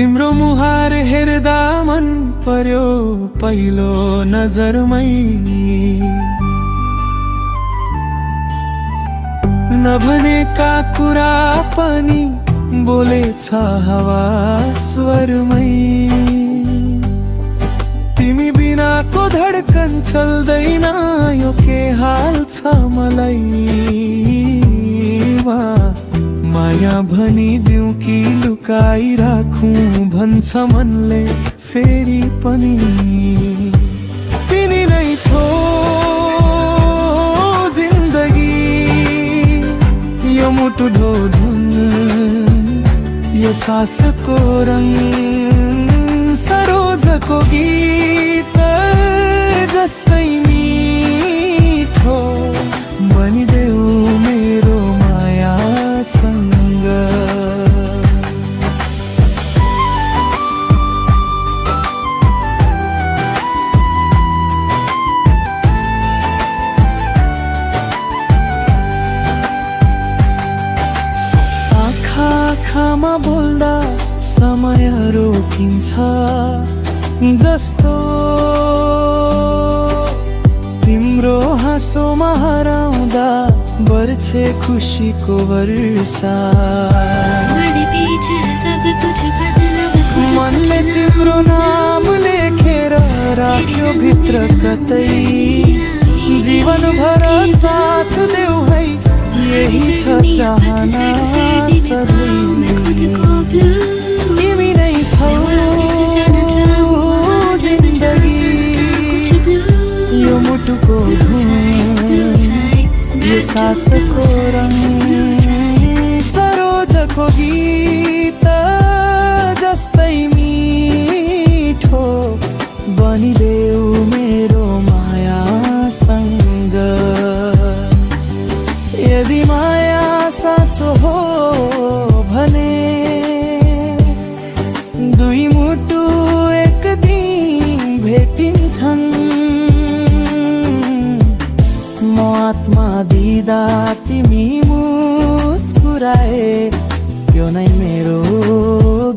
तिम्रो मुहार हेर्दा मन पर्यो पहिलो नजरमै, नभनेका कुरा पनि बोलेछ हावा स्वरमै। तिमी बिनाको धड्कन चल्दैन, यो के हाल छ मलाई। माया भनिदिउँ कि लुकाई राखौँ भन्छ मनले फेरि पनि। तिमी नै छौ जिन्दगी, यो मुटु ढोढुन, यो सासको रङ सरोजको गीत जस्तै मिठो बनिदेऊ मेरो मायासँग। आँखामा बोल्दा समय रोकिन्छ जस्तो, तिम्रो हाँसोमा हराउँदा बर्छे खुसीको वर्षा। मनले तिम्रो नाम लेखेर राख्यो भित्र कतै, जीवनभर साथ देऊ है यही छ चाहना सधैँ। तिमी नै छौ जिन्दगी, यो मुटुको धुन, यो सासको रङ सरोजको गीत जस्तै मिठो बनिदेऊ मेरो मायासँग। यदि माया साँचो हो भने दुई मुटु एक दिन भेटिन्छन्। म आत्मा दिँदा तिमी मुस्कुराए, यो नै मेरो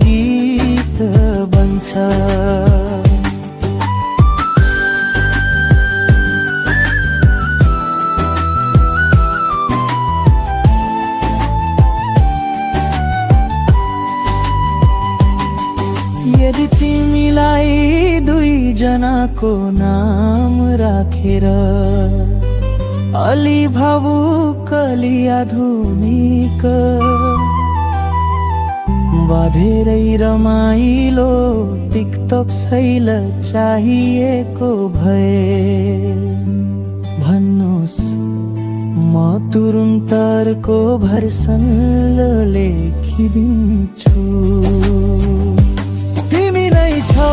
गीत बन्छ। यदि तिमीलाई दुईजनाको नाम राखेर अलि भावुक अलि आधुनिक वा धेरै रमाइलो टिकटक शैल चाहिएको भए भन्नुस्, म तुरुन्तरको भर्सन लेखिदिन्छु। तिमी नै छौ